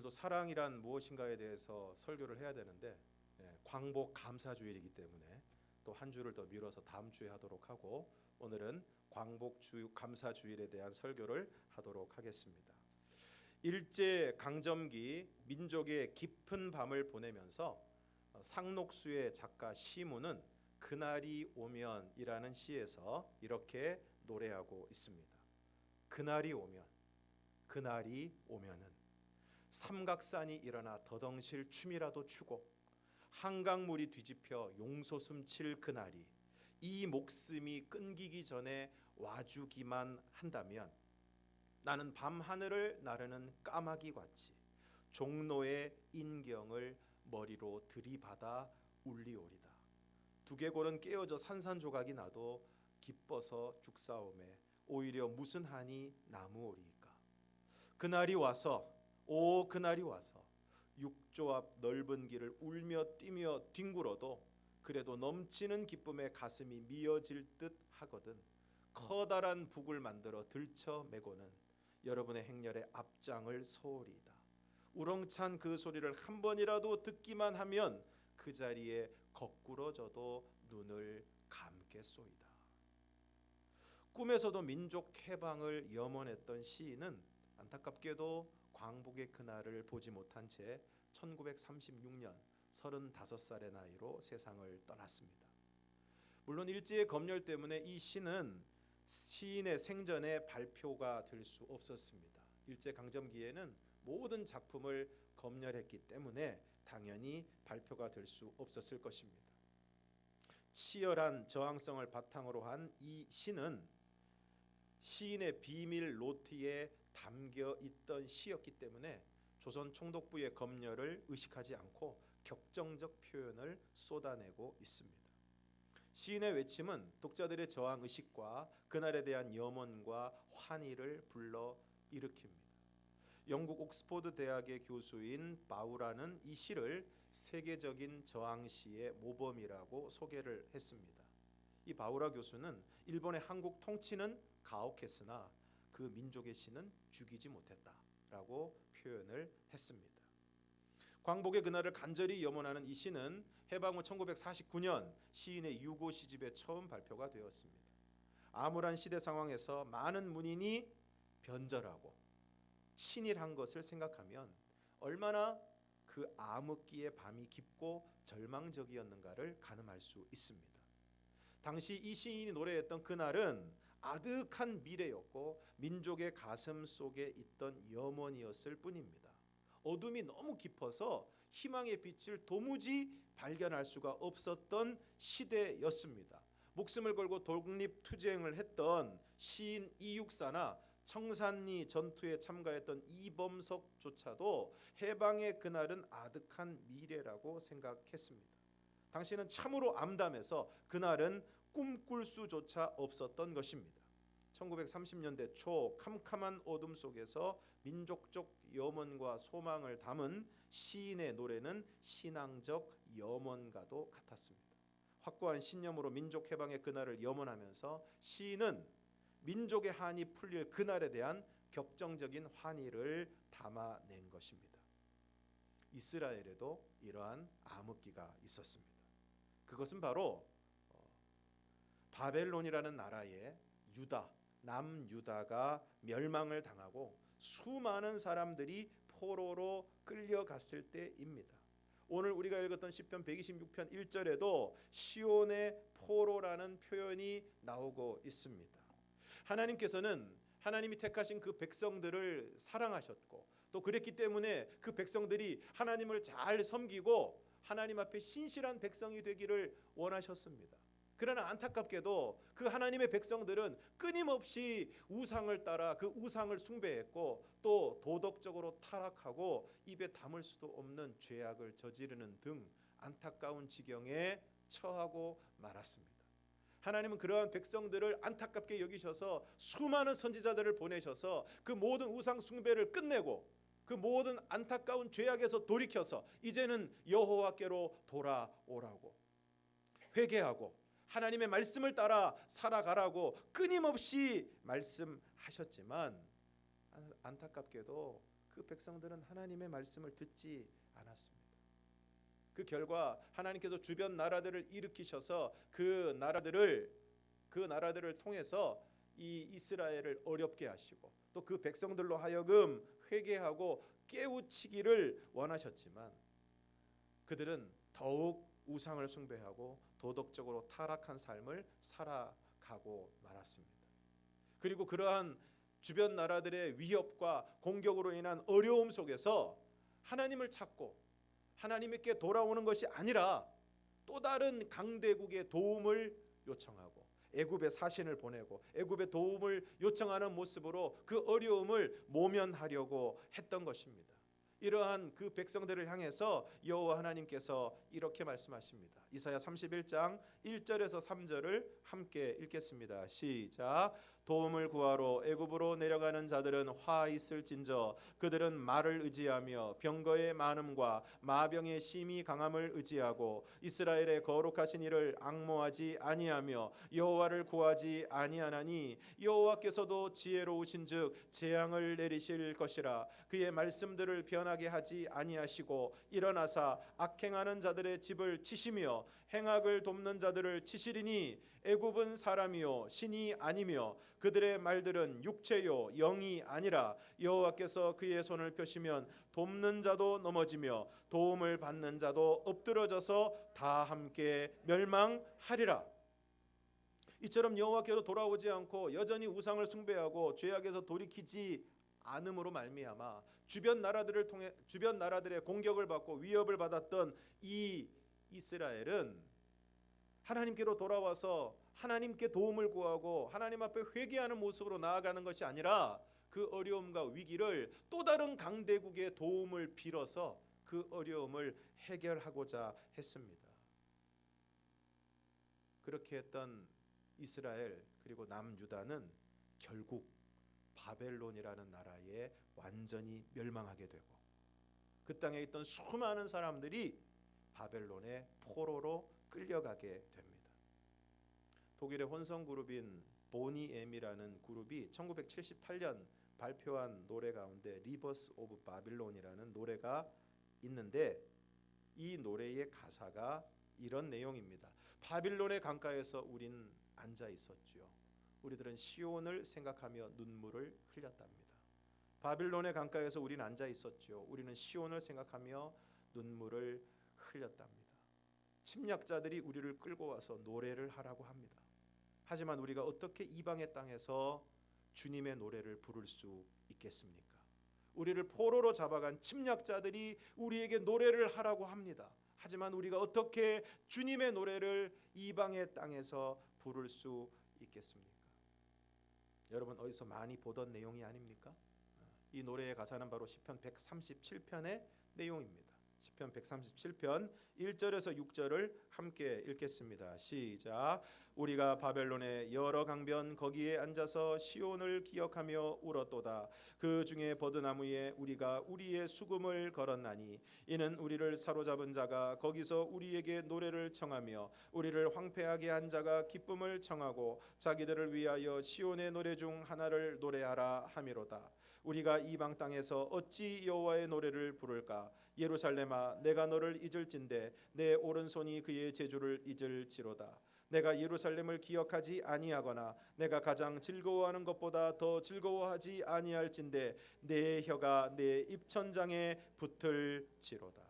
오늘도 사랑이란 무엇인가에 대해서 설교를 해야 되는데 광복 감사주일이기 때문에 또 한 주를 더 미뤄서 다음 주에 하도록 하고, 오늘은 광복 감사주일에 대한 설교를 하도록 하겠습니다. 일제 강점기 민족의 깊은 밤을 보내면서 상록수의 작가 시문은 그날이 오면이라는 시에서 이렇게 노래하고 있습니다. 그날이 오면, 그날이 오면은 삼각산이 일어나 더덩실 춤이라도 추고 한강물이 뒤집혀 용솟음 칠 그날이 이 목숨이 끊기기 전에 와주기만 한다면 나는 밤하늘을 나르는 까마귀 같이 종로의 인경을 머리로 들이받아 울리오리다. 두개골은 깨어져 산산조각이 나도 기뻐서 죽사오매 오히려 무슨 한이 나무오리이까. 그날이 와서, 오 그날이 와서 육조 앞 넓은 길을 울며 뛰며 뒹굴어도 그래도 넘치는 기쁨에 가슴이 미어질 듯 하거든 커다란 북을 만들어 들쳐매고는 여러분의 행렬의 앞장을 서오리이다. 우렁찬 그 소리를 한 번이라도 듣기만 하면 그 자리에 거꾸러져도 눈을 감겠소이다. 꿈에서도 민족 해방을 염원했던 시인은 안타깝게도 광복의 그날을 보지 못한 채 1936년 35살의 나이로 세상을 떠났습니다. 물론 일제의 검열 때문에 이 시는 시인의 생전에 발표가 될 수 없었습니다. 일제 강점기에는 모든 작품을 검열했기 때문에 당연히 발표가 될 수 없었을 것입니다. 치열한 저항성을 바탕으로 한 이 시는 시인의 비밀 노트에 담겨 있던 시였기 때문에 조선 총독부의 검열을 의식하지 않고 격정적 표현을 쏟아내고 있습니다. 시인의 외침은 독자들의 저항 의식과 그날에 대한 염원과 환희를 불러 일으킵니다. 영국 옥스퍼드 대학의 교수인 바우라는 이 시를 세계적인 저항시의 모범이라고 소개를 했습니다. 이 바우라 교수는 일본의 한국 통치는 가혹했으나 그 민족의 시는 죽이지 못했다라고 표현을 했습니다. 광복의 그날을 간절히 염원하는 이 시는 해방 후 1949년 시인의 유고 시집에 처음 발표가 되었습니다. 암울한 시대 상황에서 많은 문인이 변절하고 친일한 것을 생각하면 얼마나 그 암흑기의 밤이 깊고 절망적이었는가를 가늠할 수 있습니다. 당시 이 시인이 노래했던 그날은 아득한 미래였고 민족의 가슴 속에 있던 염원이었을 뿐입니다. 어둠이 너무 깊어서 희망의 빛을 도무지 발견할 수가 없었던 시대였습니다. 목숨을 걸고 독립투쟁을 했던 시인 이육사나 청산리 전투에 참가했던 이범석조차도 해방의 그날은 아득한 미래라고 생각했습니다. 당시는 참으로 암담해서 그날은 꿈꿀 수조차 없었던 것입니다. 1930년대 초 캄캄한 어둠 속에서 민족적 염원과 소망을 담은 시인의 노래는 신앙적 염원과도 같았습니다. 확고한 신념으로 민족 해방의 그날을 염원하면서 시인은 민족의 한이 풀릴 그날에 대한 격정적인 환희를 담아낸 것입니다. 이스라엘에도 이러한 암흑기가 있었습니다. 그것은 바로 바벨론이라는 나라의 유다, 남유다가 멸망을 당하고 수많은 사람들이 포로로 끌려갔을 때입니다. 오늘 우리가 읽었던 시편 126편 1절에도 시온의 포로라는 표현이 나오고 있습니다. 하나님께서는 하나님이 택하신 그 백성들을 사랑하셨고 또 그랬기 때문에 그 백성들이 하나님을 잘 섬기고 하나님 앞에 신실한 백성이 되기를 원하셨습니다. 그러나 안타깝게도 그 하나님의 백성들은 끊임없이 우상을 따라 그 우상을 숭배했고 또 도덕적으로 타락하고 입에 담을 수도 없는 죄악을 저지르는 등 안타까운 지경에 처하고 말았습니다. 하나님은 그러한 백성들을 안타깝게 여기셔서 수많은 선지자들을 보내셔서 그 모든 우상 숭배를 끝내고 그 모든 안타까운 죄악에서 돌이켜서 이제는 여호와께로 돌아오라고 회개하고 하나님의 말씀을 따라 살아가라고 끊임없이 말씀하셨지만 안타깝게도 그 백성들은 하나님의 말씀을 듣지 않았습니다. 그 결과 하나님께서 주변 나라들을 일으키셔서 그 나라들을 통해서 이 이스라엘을 어렵게 하시고 또 그 백성들로 하여금 회개하고 깨우치기를 원하셨지만 그들은 더욱 우상을 숭배하고 도덕적으로 타락한 삶을 살아가고 말았습니다. 그리고 그러한 주변 나라들의 위협과 공격으로 인한 어려움 속에서 하나님을 찾고 하나님께 돌아오는 것이 아니라 또 다른 강대국의 도움을 요청하고 애굽에 사신을 보내고 애굽의 도움을 요청하는 모습으로 그 어려움을 모면하려고 했던 것입니다. 이러한 그 백성들을 향해서 여호와 하나님께서 이렇게 말씀하십니다. 이사야 31장 1절에서 3절을 함께 읽겠습니다. 시작. 도움을 구하러 애굽으로 내려가는 자들은 화 있을진저 그들은 말을 의지하며 병거의 많음과 마병의 심히 강함을 의지하고 이스라엘의 거룩하신 이를 앙모하지 아니하며 여호와를 구하지 아니하나니 여호와께서도 지혜로우신즉 재앙을 내리실 것이라. 그의 말씀들을 변하게 하지 아니하시고 일어나사 악행하는 자들의 집을 치시며 행악을 돕는 자들을 치시리니 애굽은 사람이요 신이 아니며 그들의 말들은 육체요 영이 아니라 여호와께서 그의 손을 펴시면 돕는 자도 넘어지며 도움을 받는 자도 엎드러져서 다 함께 멸망하리라. 이처럼 여호와께로 돌아오지 않고 여전히 우상을 숭배하고 죄악에서 돌이키지 않음으로 말미암아 주변 나라들의 공격을 받고 위협을 받았던 이 이스라엘은 하나님께로 돌아와서 하나님께 도움을 구하고 하나님 앞에 회개하는 모습으로 나아가는 것이 아니라 그 어려움과 위기를 또 다른 강대국의 도움을 빌어서 그 어려움을 해결하고자 했습니다. 그렇게 했던 이스라엘 그리고 남유다는 결국 바벨론이라는 나라에 완전히 멸망하게 되고 그 땅에 있던 수많은 사람들이 바벨론의 포로로 끌려가게 됩니다. 독일의 혼성 그룹인 보니 M이라는 그룹이 1978년 발표한 노래 가운데 리버스 오브 바빌론이라는 노래가 있는데 이 노래의 가사가 이런 내용입니다. 바빌론의 강가에서 우린 앉아 있었지요. 우리들은 시온을 생각하며 눈물을 흘렸답니다. 바빌론의 강가에서 우린 앉아 있었지요. 우리는 시온을 생각하며 눈물을 흘렸답니다. 침략자들이 우리를 끌고 와서 노래를 하라고 합니다. 하지만 우리가 어떻게 이방의 땅에서 주님의 노래를 부를 수 있겠습니까? 우리를 포로로 잡아간 침략자들이 우리에게 노래를 하라고 합니다. 하지만 우리가 어떻게 주님의 노래를 이방의 땅에서 부를 수 있겠습니까? 여러분 어디서 많이 보던 내용이 아닙니까? 이 노래의 가사는 바로 시편 137편의 내용입니다. 시편 137편 1절에서 6절을 함께 읽겠습니다. 시작. 우리가 바벨론의 여러 강변 거기에 앉아서 시온을 기억하며 울었도다. 그 중에 버드나무에 우리가 우리의 수금을 걸었나니 이는 우리를 사로잡은 자가 거기서 우리에게 노래를 청하며 우리를 황폐하게 한 자가 기쁨을 청하고 자기들을 위하여 시온의 노래 중 하나를 노래하라 함이로다. 우리가 이방 땅에서 어찌 여호와의 노래를 부를까? 예루살렘아 내가 너를 잊을진대 내 오른손이 그의 제주를 잊을지로다. 내가 예루살렘을 기억하지 아니하거나 내가 가장 즐거워하는 것보다 더 즐거워하지 아니할진대 내 혀가 내 입천장에 붙을지로다.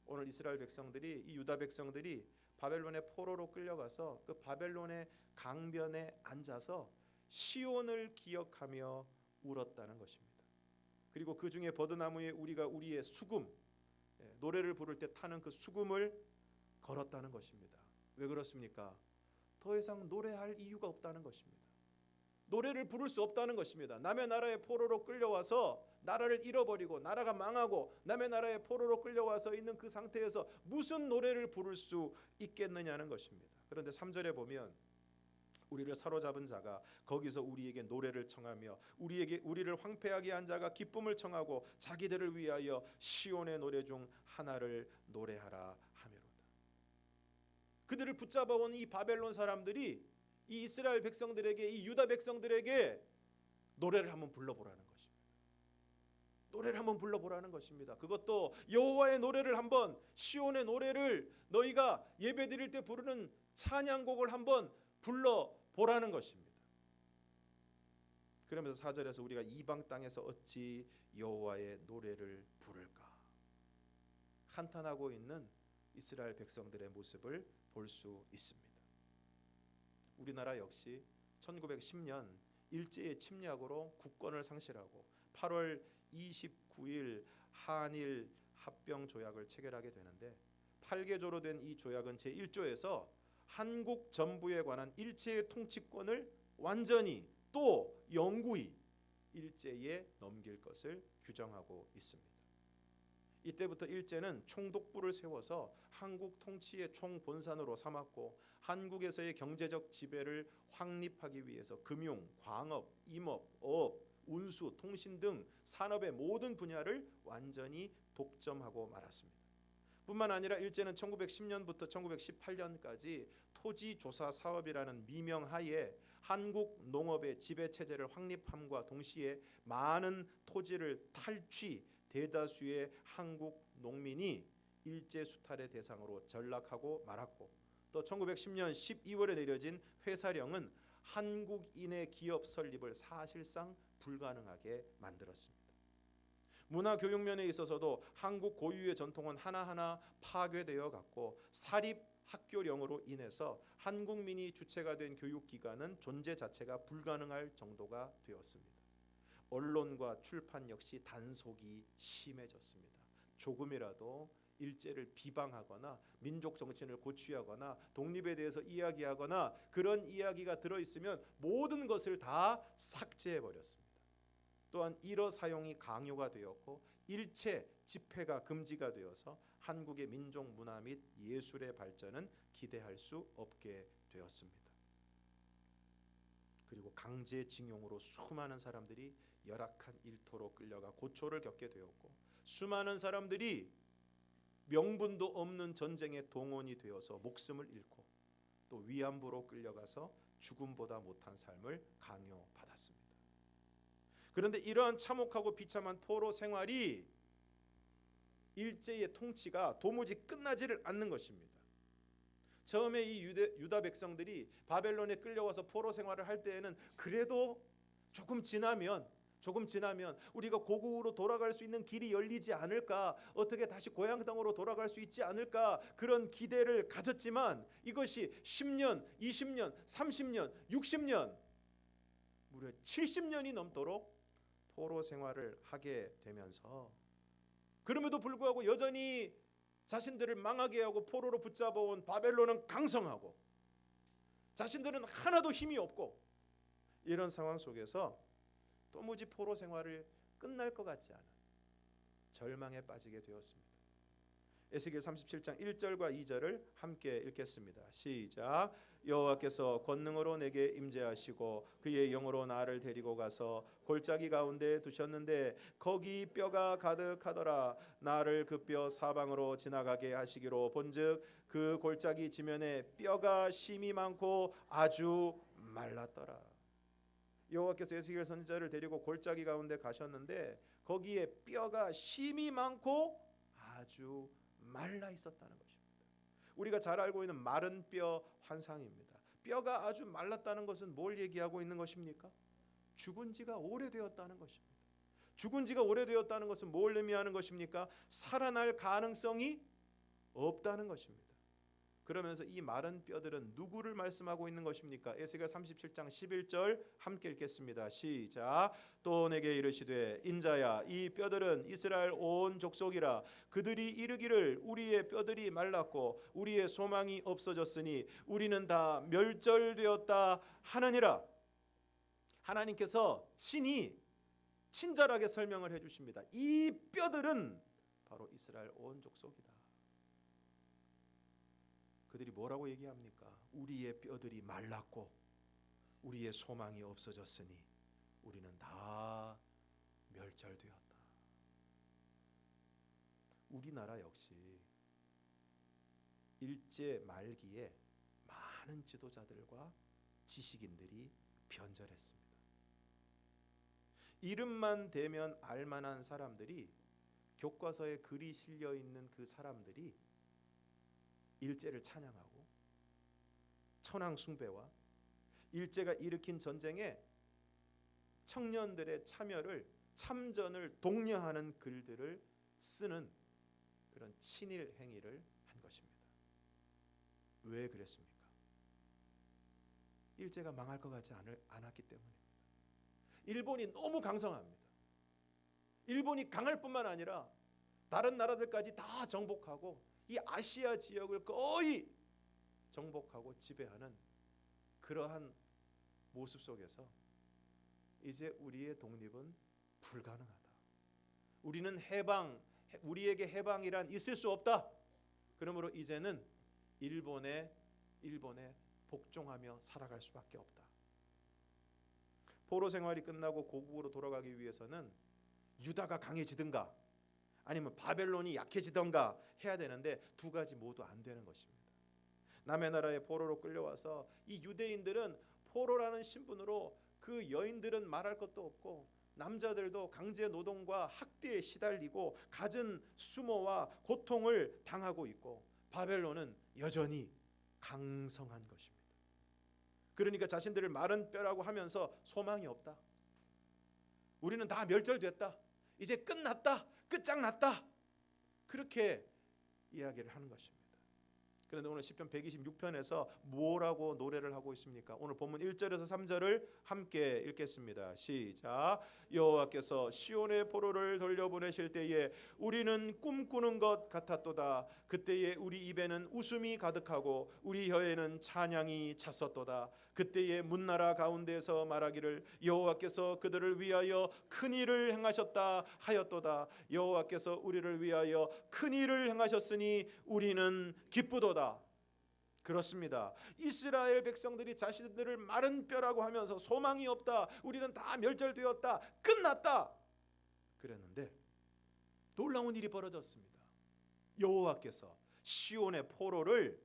오늘 이스라엘 백성들이 이 유다 백성들이 바벨론의 포로로 끌려가서 그 바벨론의 강변에 앉아서 시온을 기억하며 울었다는 것입니다. 그리고 그 중에 버드나무에 우리가 우리의 수금, 노래를 부를 때 타는 그 수금을 걸었다는 것입니다. 왜 그렇습니까? 더 이상 노래할 이유가 없다는 것입니다. 노래를 부를 수 없다는 것입니다. 남의 나라의 포로로 끌려와서 나라를 잃어버리고 나라가 망하고 남의 나라의 포로로 끌려와서 있는 그 상태에서 무슨 노래를 부를 수 있겠느냐는 것입니다. 그런데 3절에 보면 우리를 사로잡은 자가 거기서 우리에게 노래를 청하며 우리를 황폐하게 한 자가 기쁨을 청하고 자기들을 위하여 시온의 노래 중 하나를 노래하라 하미로다. 그들을 붙잡아온 이 바벨론 사람들이 이 이스라엘 백성들에게 이 유다 백성들에게 노래를 한번 불러보라는 것입니다. 노래를 한번 불러보라는 것입니다. 그것도 여호와의 노래를 한번, 시온의 노래를 너희가 예배드릴 때 부르는 찬양곡을 한번 불러보라는 것입니다. 그러면서 4절에서 우리가 이방 땅에서 어찌 여호와의 노래를 부를까, 한탄하고 있는 이스라엘 백성들의 모습을 볼 수 있습니다. 우리나라 역시 1910년 일제의 침략으로 국권을 상실하고 8월 29일 한일 합병 조약을 체결하게 되는데, 8개조로 된 이 조약은 제1조에서 한국 전부에 관한 일제의 통치권을 완전히 또 영구히 일제에 넘길 것을 규정하고 있습니다. 이때부터 일제는 총독부를 세워서 한국 통치의 총본산으로 삼았고, 한국에서의 경제적 지배를 확립하기 위해서 금융, 광업, 임업, 어업, 운수, 통신 등 산업의 모든 분야를 완전히 독점하고 말았습니다. 뿐만 아니라 일제는 1910년부터 1918년까지 토지조사 사업이라는 미명하에 한국 농업의 지배체제를 확립함과 동시에 많은 토지를 탈취, 대다수의 한국 농민이 일제 수탈의 대상으로 전락하고 말았고, 또 1910년 12월에 내려진 회사령은 한국인의 기업 설립을 사실상 불가능하게 만들었습니다. 문화 교육 면에 있어서도 한국 고유의 전통은 하나하나 파괴되어 갔고, 사립 학교령으로 인해서 한국민이 주체가 된 교육기관은 존재 자체가 불가능할 정도가 되었습니다. 언론과 출판 역시 단속이 심해졌습니다. 조금이라도 일제를 비방하거나 민족 정신을 고취하거나 독립에 대해서 이야기하거나 그런 이야기가 들어있으면 모든 것을 다 삭제해버렸습니다. 또한 일어 사용이 강요가 되었고, 일체 집회가 금지가 되어서 한국의 민족 문화 및 예술의 발전은 기대할 수 없게 되었습니다. 그리고 강제징용으로 수많은 사람들이 열악한 일터로 끌려가 고초를 겪게 되었고, 수많은 사람들이 명분도 없는 전쟁에 동원이 되어서 목숨을 잃고, 또 위안부로 끌려가서 죽음보다 못한 삶을 강요받았습니다. 그런데 이러한 참혹하고 비참한 포로 생활이 일제의 통치가 도무지 끝나지를 않는 것입니다. 처음에 이 유다 백성들이 바벨론에 끌려와서 포로 생활을 할 때에는 그래도 조금 지나면 우리가 고국으로 돌아갈 수 있는 길이 열리지 않을까, 어떻게 다시 고향 땅으로 돌아갈 수 있지 않을까, 그런 기대를 가졌지만 이것이 10년, 20년, 30년, 60년, 무려 70년이 넘도록 포로 생활을 하게 되면서, 그럼에도 불구하고 여전히 자신들을 망하게 하고 포로로 붙잡아온 바벨론은 강성하고 자신들은 하나도 힘이 없고, 이런 상황 속에서 도무지 포로 생활을 끝날 것 같지 않은 절망에 빠지게 되었습니다. 에스겔 37장 1절과 2절을 함께 읽겠습니다. 시작. 여호와께서 권능으로 내게 임재하시고 그의 영으로 나를 데리고 가서 골짜기 가운데 두셨는데 거기 뼈가 가득하더라. 나를 그 뼈 사방으로 지나가게 하시기로 본즉 그 골짜기 지면에 뼈가 심이 많고 아주 말랐더라. 여호와께서 에스겔 선지자를 데리고 골짜기 가운데 가셨는데 거기에 뼈가 심이 많고 아주 말라 있었다는 것입니다. 우리가 잘 알고 있는 마른 뼈 환상입니다. 뼈가 아주 말랐다는 것은 뭘 얘기하고 있는 것입니까? 죽은 지가 오래되었다는 것입니다. 죽은 지가 오래되었다는 것은 뭘 의미하는 것입니까? 살아날 가능성이 없다는 것입니다. 그러면서 이 마른 뼈들은 누구를 말씀하고 있는 것입니까? 에스겔 37장 11절 함께 읽겠습니다. 시작. 또 내게 이르시되 인자야 이 뼈들은 이스라엘 온 족속이라. 그들이 이르기를 우리의 뼈들이 말랐고 우리의 소망이 없어졌으니 우리는 다 멸절되었다 하느니라. 하나님께서 친절하게 설명을 해주십니다. 이 뼈들은 바로 이스라엘 온 족속이다. 그들이 뭐라고 얘기합니까? 우리의 뼈들이 말랐고 우리의 소망이 없어졌으니 우리는 다 멸절되었다. 우리나라 역시 일제 말기에 많은 지도자들과 지식인들이 변절했습니다. 이름만 대면 알만한 사람들이, 교과서에 글이 실려 있는 그 사람들이 일제를 찬양하고 천황 숭배와 일제가 일으킨 전쟁에 청년들의 참여를, 참전을 독려하는 글들을 쓰는 그런 친일 행위를 한 것입니다. 왜 그랬습니까? 일제가 망할 것 같지 않았기 때문입니다. 일본이 너무 강성합니다. 일본이 강할 뿐만 아니라 다른 나라들까지 다 정복하고 이 아시아 지역을 거의 정복하고 지배하는 그러한 모습 속에서 이제 우리의 독립은 불가능하다. 우리는 우리에게 해방이란 있을 수 없다. 그러므로 이제는 일본에 복종하며 살아갈 수밖에 없다. 포로 생활이 끝나고 고국으로 돌아가기 위해서는 유다가 강해지든가 아니면 바벨론이 약해지든가 해야 되는데 두 가지 모두 안 되는 것입니다. 남의 나라에 포로로 끌려와서 이 유대인들은 포로라는 신분으로, 그 여인들은 말할 것도 없고 남자들도 강제 노동과 학대에 시달리고 갖은 수모와 고통을 당하고 있고, 바벨론은 여전히 강성한 것입니다. 그러니까 자신들을 마른 뼈라고 하면서 소망이 없다. 우리는 다 멸절됐다. 이제 끝났다. 끝장났다. 그렇게 이야기를 하는 것입니다. 그런데 오늘 시편 126편에서 뭐라고 노래를 하고 있습니까? 오늘 본문 1절에서 3절을 함께 읽겠습니다. 시작. 여호와께서 시온의 포로를 돌려보내실 때에 우리는 꿈꾸는 것 같았도다. 그때에 우리 입에는 웃음이 가득하고 우리 혀에는 찬양이 찼었도다. 그때에 문나라 가운데서 말하기를 여호와께서 그들을 위하여 큰 일을 행하셨다 하였도다. 여호와께서 우리를 위하여 큰 일을 행하셨으니 우리는 기쁘도다. 그렇습니다. 이스라엘 백성들이 자신들을 마른 뼈라고 하면서 소망이 없다, 우리는 다 멸절되었다, 끝났다 그랬는데 놀라운 일이 벌어졌습니다. 여호와께서 시온의 포로를,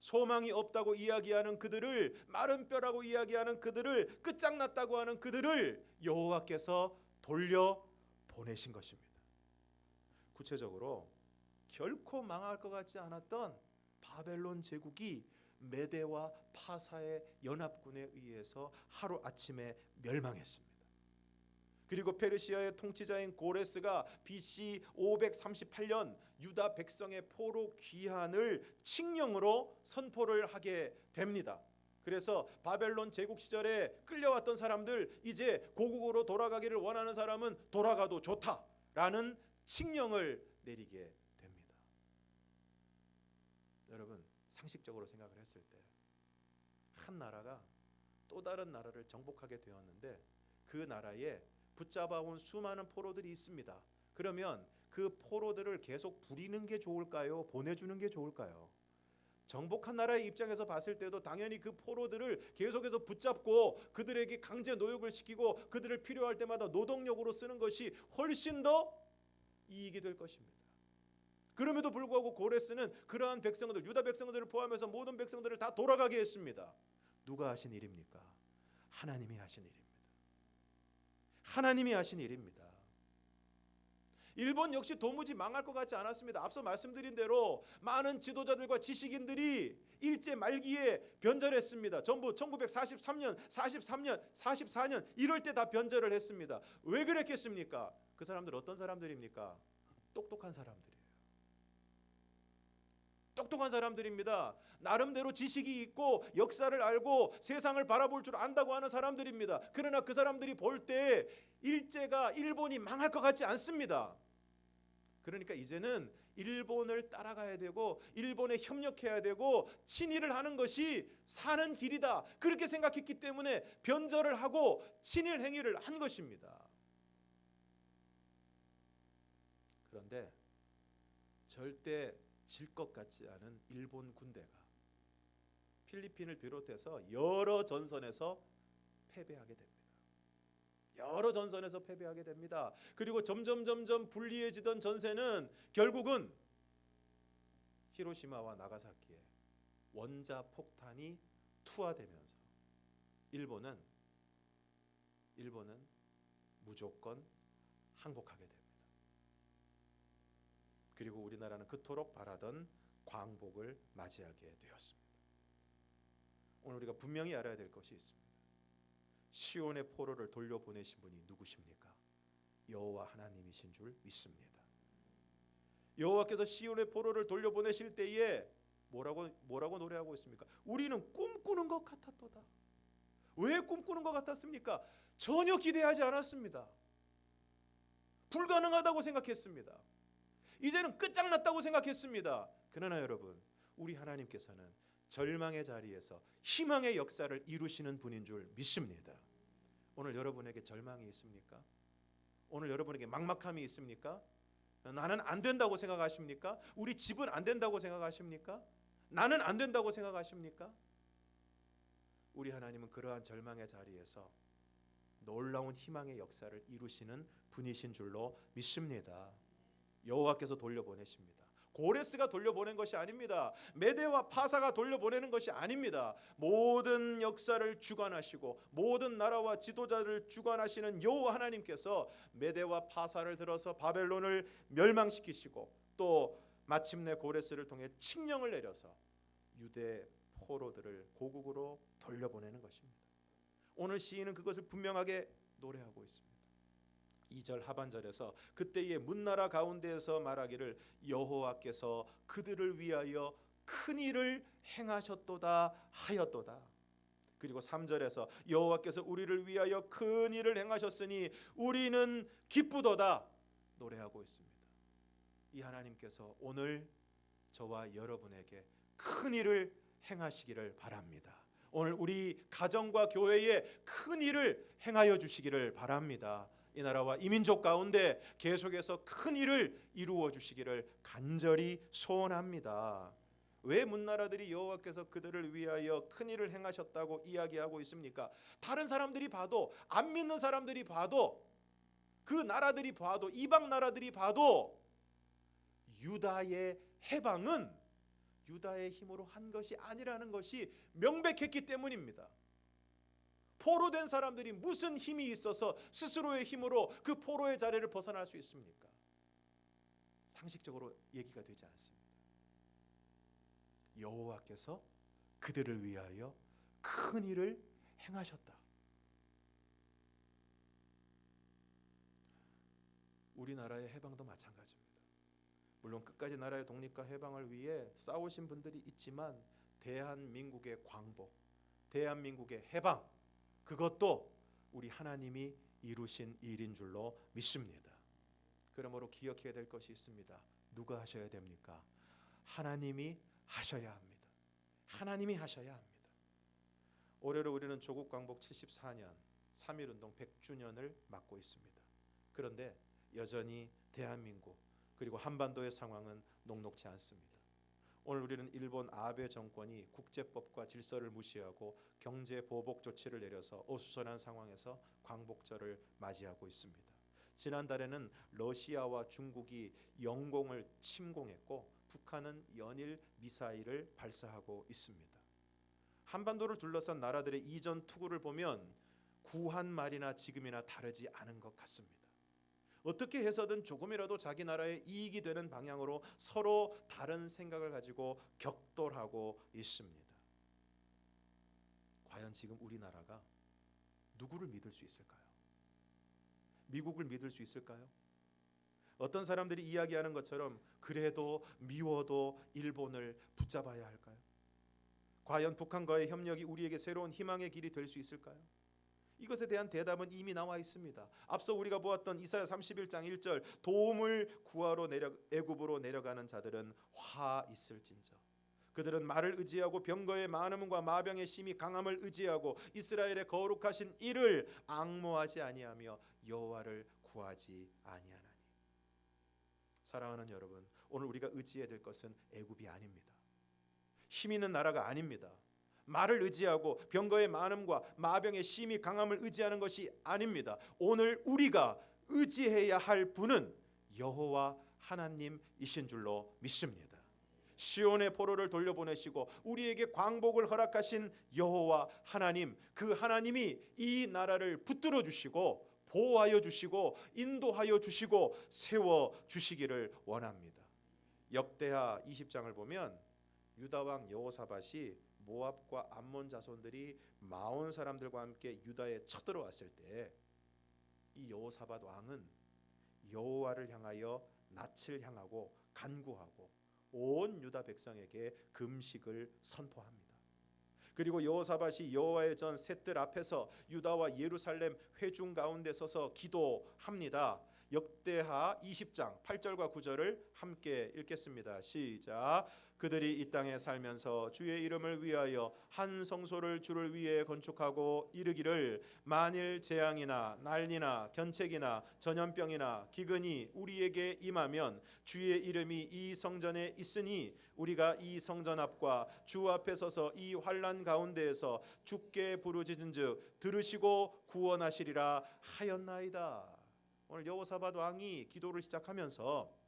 소망이 없다고 이야기하는 그들을, 마른 뼈라고 이야기하는 그들을, 끝장났다고 하는 그들을 여호와께서 돌려 보내신 것입니다. 구체적으로 결코 망할 것 같지 않았던 바벨론 제국이 메대와 파사의 연합군에 의해서 하루아침에 멸망했습니다. 그리고 페르시아의 통치자인 고레스가 BC 538년 유다 백성의 포로 귀환을 칙령으로 선포를 하게 됩니다. 그래서 바벨론 제국 시절에 끌려왔던 사람들, 이제 고국으로 돌아가기를 원하는 사람은 돌아가도 좋다라는 칙령을 내리게 됩니다. 여러분, 상식적으로 생각을 했을 때 한 나라가 또 다른 나라를 정복하게 되었는데 그 나라에 붙잡아온 수많은 포로들이 있습니다. 그러면 그 포로들을 계속 부리는 게 좋을까요? 보내주는 게 좋을까요? 정복한 나라의 입장에서 봤을 때도 당연히 그 포로들을 계속해서 붙잡고 그들에게 강제 노역을 시키고 그들을 필요할 때마다 노동력으로 쓰는 것이 훨씬 더 이익이 될 것입니다. 그럼에도 불구하고 고레스는 그러한 백성들, 유다 백성들을 포함해서 모든 백성들을 다 돌아가게 했습니다. 누가 하신 일입니까? 하나님이 하신 일입니다. 하나님이 하신 일입니다. 일본 역시 도무지 망할 것 같지 않았습니다. 앞서 말씀드린 대로 많은 지도자들과 지식인들이 일제 말기에 변절했습니다. 전부 1943년, 43년, 44년 이럴 때 다 변절을 했습니다. 왜 그랬겠습니까? 그 사람들 어떤 사람들입니까? 똑똑한 사람들이에요. 똑똑한 사람들입니다. 나름대로 지식이 있고 역사를 알고 세상을 바라볼 줄 안다고 하는 사람들입니다. 그러나 그 사람들이 볼 때 일본이 망할 것 같지 않습니다. 그러니까 이제는 일본을 따라가야 되고 일본에 협력해야 되고 친일을 하는 것이 사는 길이다, 그렇게 생각했기 때문에 변절을 하고 친일 행위를 한 것입니다. 그런데 절대 질 것 같지 않은 일본 군대가 필리핀을 비롯해서 여러 전선에서 패배하게 됩니다. 여러 전선에서 패배하게 됩니다. 그리고 점점 불리해지던 전세는 결국은 히로시마와 나가사키에 원자 폭탄이 투하되면서 일본은 무조건 항복하게 됩니다. 그리고 우리나라는 그토록 바라던 광복을 맞이하게 되었습니다. 오늘 우리가 분명히 알아야 될 것이 있습니다. 시온의 포로를 돌려보내신 분이 누구십니까? 여호와 하나님이신 줄 믿습니다. 여호와께서 시온의 포로를 돌려보내실 때에 뭐라고 노래하고 있습니까? 우리는 꿈꾸는 것 같았도다. 왜 꿈꾸는 것 같았습니까? 전혀 기대하지 않았습니다. 불가능하다고 생각했습니다. 이제는 끝장났다고 생각했습니다. 그러나 여러분, 우리 하나님께서는 절망의 자리에서 희망의 역사를 이루시는 분인 줄 믿습니다. 오늘 여러분에게 절망이 있습니까? 오늘 여러분에게 막막함이 있습니까? 나는 안 된다고 생각하십니까? 우리 집은 안 된다고 생각하십니까? 나는 안 된다고 생각하십니까? 우리 하나님은 그러한 절망의 자리에서 놀라운 희망의 역사를 이루시는 분이신 줄로 믿습니다. 여호와께서 돌려보내십니다. 고레스가 돌려보낸 것이 아닙니다. 메대와 파사가 돌려보내는 것이 아닙니다. 모든 역사를 주관하시고 모든 나라와 지도자를 주관하시는 여호와 하나님께서 메대와 파사를 들어서 바벨론을 멸망시키시고 또 마침내 고레스를 통해 칙령을 내려서 유대 포로들을 고국으로 돌려보내는 것입니다. 오늘 시인은 그것을 분명하게 노래하고 있습니다. 2절 하반절에서 그때의 문나라 가운데에서 말하기를 여호와께서 그들을 위하여 큰 일을 행하셨도다 하였도다. 그리고 3절에서 여호와께서 우리를 위하여 큰 일을 행하셨으니 우리는 기쁘도다 노래하고 있습니다. 이 하나님께서 오늘 저와 여러분에게 큰 일을 행하시기를 바랍니다. 오늘 우리 가정과 교회에 큰 일을 행하여 주시기를 바랍니다. 이 나라와 이 민족 가운데 계속해서 큰 일을 이루어 주시기를 간절히 소원합니다. 왜 문나라들이 여호와께서 그들을 위하여 큰 일을 행하셨다고 이야기하고 있습니까? 다른 사람들이 봐도, 안 믿는 사람들이 봐도, 그 나라들이 봐도, 이방 나라들이 봐도 유다의 해방은 유다의 힘으로 한 것이 아니라는 것이 명백했기 때문입니다. 포로된 사람들이 무슨 힘이 있어서 스스로의 힘으로 그 포로의 자리를 벗어날 수 있습니까? 상식적으로 얘기가 되지 않습니다. 여호와께서 그들을 위하여 큰 일을 행하셨다. 우리나라의 해방도 마찬가지입니다. 물론 끝까지 나라의 독립과 해방을 위해 싸우신 분들이 있지만 대한민국의 광복, 대한민국의 해방, 그것도 우리 하나님이 이루신 일인 줄로 믿습니다. 그러므로 기억해야 될 것이 있습니다. 누가 하셔야 됩니까? 하나님이 하셔야 합니다. 하나님이 하셔야 합니다. 올해로 우리는 조국 광복 74년 3.1운동 100주년을 맞고 있습니다. 그런데 여전히 대한민국 그리고 한반도의 상황은 녹록지 않습니다. 오늘 우리는 일본 아베 정권이 국제법과 질서를 무시하고 경제 보복 조치를 내려서 어수선한 상황에서 광복절을 맞이하고 있습니다. 지난달에는 러시아와 중국이 영공을 침공했고 북한은 연일 미사일을 발사하고 있습니다. 한반도를 둘러싼 나라들의 이전 투구를 보면 구한 말이나 지금이나 다르지 않은 것 같습니다. 어떻게 해서든 조금이라도 자기 나라의 이익이 되는 방향으로 서로 다른 생각을 가지고 격돌하고 있습니다. 과연 지금 우리나라가 누구를 믿을 수 있을까요? 미국을 믿을 수 있을까요? 어떤 사람들이 이야기하는 것처럼 그래도 미워도 일본을 붙잡아야 할까요? 과연 북한과의 협력이 우리에게 새로운 희망의 길이 될 수 있을까요? 이것에 대한 대답은 이미 나와 있습니다. 앞서 우리가 보았던 이사야 31장 1절 도움을 구하러 애굽으로 내려가는 자들은 화 있을진저 그들은 말을 의지하고 병거의 많음과 마병의 심히 강함을 의지하고 이스라엘의 거룩하신 이를 앙모하지 아니하며 여호와를 구하지 아니하나니. 사랑하는 여러분, 오늘 우리가 의지해야 될 것은 애굽이 아닙니다. 힘 있는 나라가 아닙니다. 말을 의지하고 병거의 많음과 마병의 심히 강함을 의지하는 것이 아닙니다. 오늘 우리가 의지해야 할 분은 여호와 하나님이신 줄로 믿습니다. 시온의 포로를 돌려보내시고 우리에게 광복을 허락하신 여호와 하나님, 그 하나님이 이 나라를 붙들어 주시고 보호하여 주시고 인도하여 주시고 세워 주시기를 원합니다. 역대하 20장을 보면 유다 왕 여호사밧이 모압과 암몬 자손들이 마온 사람들과 함께 유다에 쳐들어왔을 때 이 여호사밧 왕은 여호와를 향하여 낯을 향하고 간구하고 온 유다 백성에게 금식을 선포합니다. 그리고 여호사밧이 여호와의 전 셋들 앞에서 유다와 예루살렘 회중 가운데 서서 기도합니다. 역대하 20장 8절과 9절을 함께 읽겠습니다. 시작. 그들이 이 땅에 살면서 주의 이름을 위하여 한 성소를 주를 위해 건축하고 이르기를 만일 재앙이나 난리나 견책이나 전염병이나 기근이 우리에게 임하면 주의 이름이 이 성전에 있으니 우리가 이 성전 앞과 주 앞에 서서 이 환난 가운데에서 주께 부르짖은즉 들으시고 구원하시리라 하였나이다. 오늘 여호사밧 왕이 기도를 시작하면서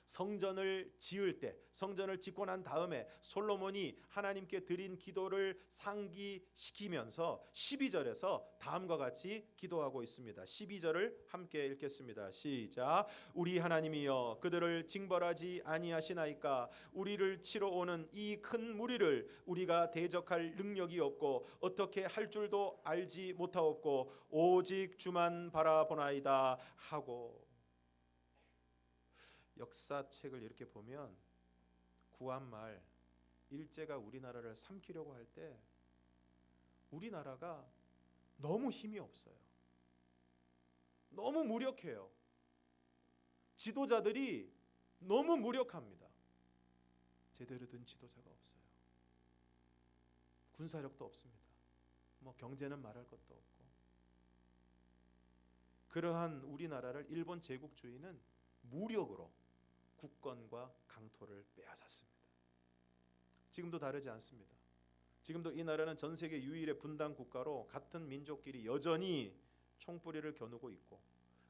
성전을 지을 때, 성전을 짓고 난 다음에 솔로몬이 하나님께 드린 기도를 상기시키면서 12절에서 다음과 같이 기도하고 있습니다. 12절을 함께 읽겠습니다. 시작. 우리 하나님이여 그들을 징벌하지 아니하시나이까. 우리를 치러 오는 이 큰 무리를 우리가 대적할 능력이 없고 어떻게 할 줄도 알지 못하옵고 오직 주만 바라보나이다 하고. 역사책을 이렇게 보면 구한말 일제가 우리나라를 삼키려고 할 때 우리나라가 너무 힘이 없어요. 너무 무력해요. 지도자들이 너무 무력합니다. 제대로 된 지도자가 없어요. 군사력도 없습니다. 경제는 말할 것도 없고. 그러한 우리나라를 일본 제국주의는 무력으로 국권과 강토를 빼앗았습니다. 지금도 다르지 않습니다. 지금도 이 나라는 전 세계 유일의 분단 국가로 같은 민족끼리 여전히 총뿌리를 겨누고 있고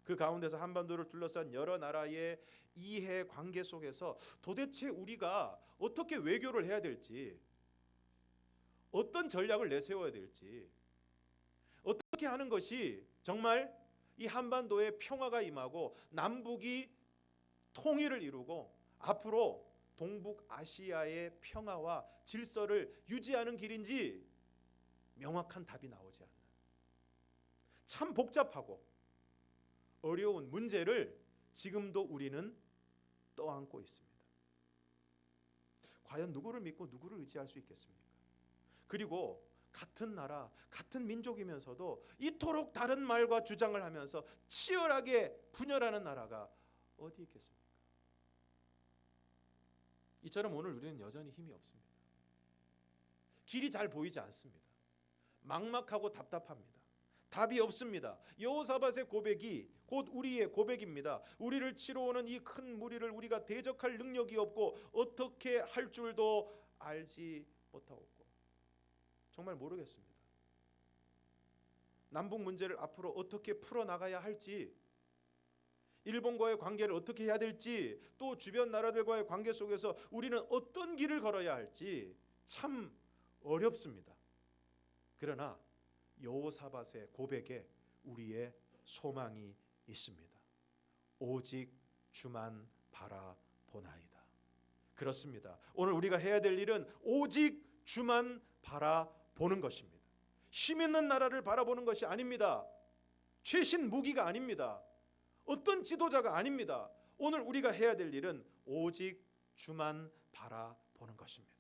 그 가운데서 한반도를 둘러싼 여러 나라의 이해 관계 속에서 도대체 우리가 어떻게 외교를 해야 될지, 어떤 전략을 내세워야 될지, 어떻게 하는 것이 정말 이 한반도에 평화가 임하고 남북이 통일을 이루고 앞으로 동북아시아의 평화와 질서를 유지하는 길인지 명확한 답이 나오지 않는 참 복잡하고 어려운 문제를 지금도 우리는 떠안고 있습니다. 과연 누구를 믿고 누구를 의지할 수 있겠습니까? 그리고 같은 나라, 같은 민족이면서도 이토록 다른 말과 주장을 하면서 치열하게 분열하는 나라가 어디 있겠습니까? 이처럼 오늘 우리는 여전히 힘이 없습니다. 길이 잘 보이지 않습니다. 막막하고 답답합니다. 답이 없습니다. 여호사밧의 고백이 곧 우리의 고백입니다. 우리를 치러 오는 이 큰 무리를 우리가 대적할 능력이 없고 어떻게 할 줄도 알지 못하옵고. 정말 모르겠습니다. 남북 문제를 앞으로 어떻게 풀어나가야 할지, 일본과의 관계를 어떻게 해야 될지, 또 주변 나라들과의 관계 속에서 우리는 어떤 길을 걸어야 할지 참 어렵습니다. 그러나 여호사밧의 고백에 우리의 소망이 있습니다. 오직 주만 바라보나이다. 그렇습니다. 오늘 우리가 해야 될 일은 오직 주만 바라보는 것입니다. 힘 있는 나라를 바라보는 것이 아닙니다. 최신 무기가 아닙니다. 어떤 지도자가 아닙니다. 오늘 우리가 해야 될 일은 오직 주만 바라보는 것입니다.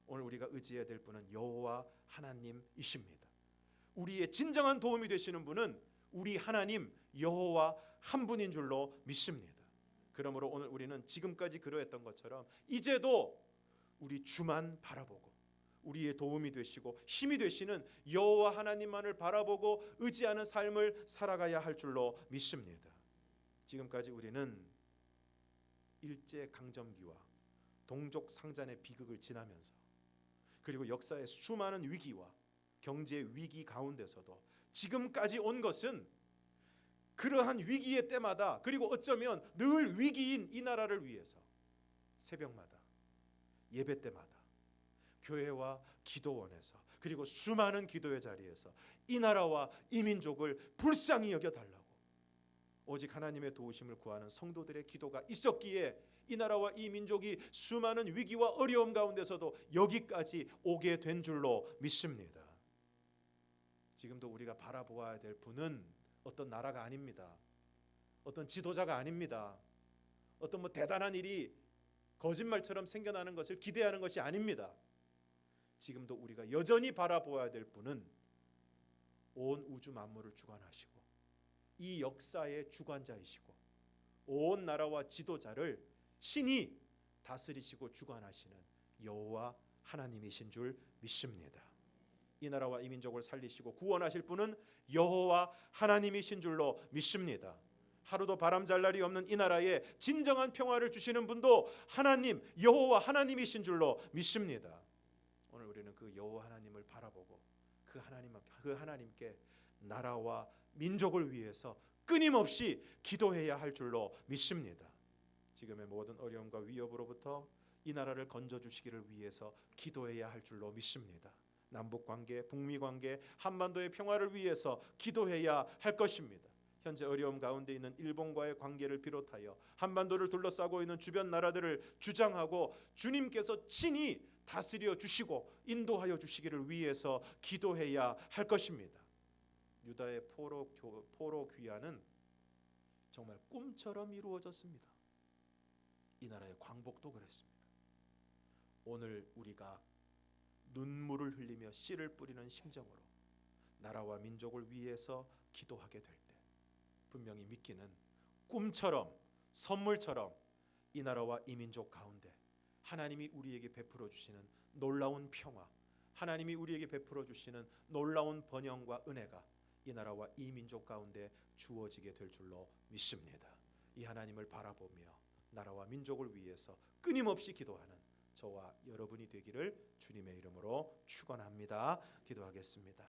오늘 우리가 의지해야 될 분은 여호와 하나님이십니다. 우리의 진정한 도움이 되시는 분은 우리 하나님 여호와 한 분인 줄로 믿습니다. 그러므로 오늘 우리는 지금까지 그러했던 것처럼 이제도 우리 주만 바라보고 우리의 도움이 되시고 힘이 되시는 여호와 하나님만을 바라보고 의지하는 삶을 살아가야 할 줄로 믿습니다. 지금까지 우리는 일제 강점기와 동족 상잔의 비극을 지나면서 그리고 역사의 수많은 위기와 경제 위기 가운데서도 지금까지 온 것은 그러한 위기의 때마다 그리고 어쩌면 늘 위기인 이 나라를 위해서 새벽마다 예배 때마다 교회와 기도원에서 그리고 수많은 기도의 자리에서 이 나라와 이 민족을 불쌍히 여겨달라고 오직 하나님의 도우심을 구하는 성도들의 기도가 있었기에 이 나라와 이 민족이 수많은 위기와 어려움 가운데서도 여기까지 오게 된 줄로 믿습니다. 지금도 우리가 바라보아야 될 분은 어떤 나라가 아닙니다. 어떤 지도자가 아닙니다. 어떤 대단한 일이 거짓말처럼 생겨나는 것을 기대하는 것이 아닙니다. 지금도 우리가 여전히 바라보아야 될 분은 온 우주 만물을 주관하시고 이 역사의 주관자이시고 온 나라와 지도자를 친히 다스리시고 주관하시는 여호와 하나님이신 줄 믿습니다. 이 나라와 이 민족을 살리시고 구원하실 분은 여호와 하나님이신 줄로 믿습니다. 하루도 바람잘 날이 없는 이 나라에 진정한 평화를 주시는 분도 하나님 여호와 하나님이신 줄로 믿습니다. 오늘 우리는 그 여호와 하나님을 바라보고 그 하나님께 나라와 민족을 위해서 끊임없이 기도해야 할 줄로 믿습니다. 지금의 모든 어려움과 위협으로부터 이 나라를 건져주시기를 위해서 기도해야 할 줄로 믿습니다. 남북관계, 북미관계, 한반도의 평화를 위해서 기도해야 할 것입니다. 현재 어려움 가운데 있는 일본과의 관계를 비롯하여 한반도를 둘러싸고 있는 주변 나라들을 주장하고 주님께서 친히 다스려 주시고 인도하여 주시기를 위해서 기도해야 할 것입니다. 유다의 포로 귀환은 정말 꿈처럼 이루어졌습니다. 이 나라의 광복도 그랬습니다. 오늘 우리가 눈물을 흘리며 씨를 뿌리는 심정으로 나라와 민족을 위해서 기도하게 될 때 분명히 믿기는 꿈처럼 선물처럼 이 나라와 이 민족 가운데 하나님이 우리에게 베풀어 주시는 놀라운 평화, 하나님이 우리에게 베풀어 주시는 놀라운 번영과 은혜가 이 나라와 이 민족 가운데 주어지게 될 줄로 믿습니다. 이 하나님을 바라보며 나라와 민족을 위해서 끊임없이 기도하는 저와 여러분이 되기를 주님의 이름으로 축원합니다. 기도하겠습니다.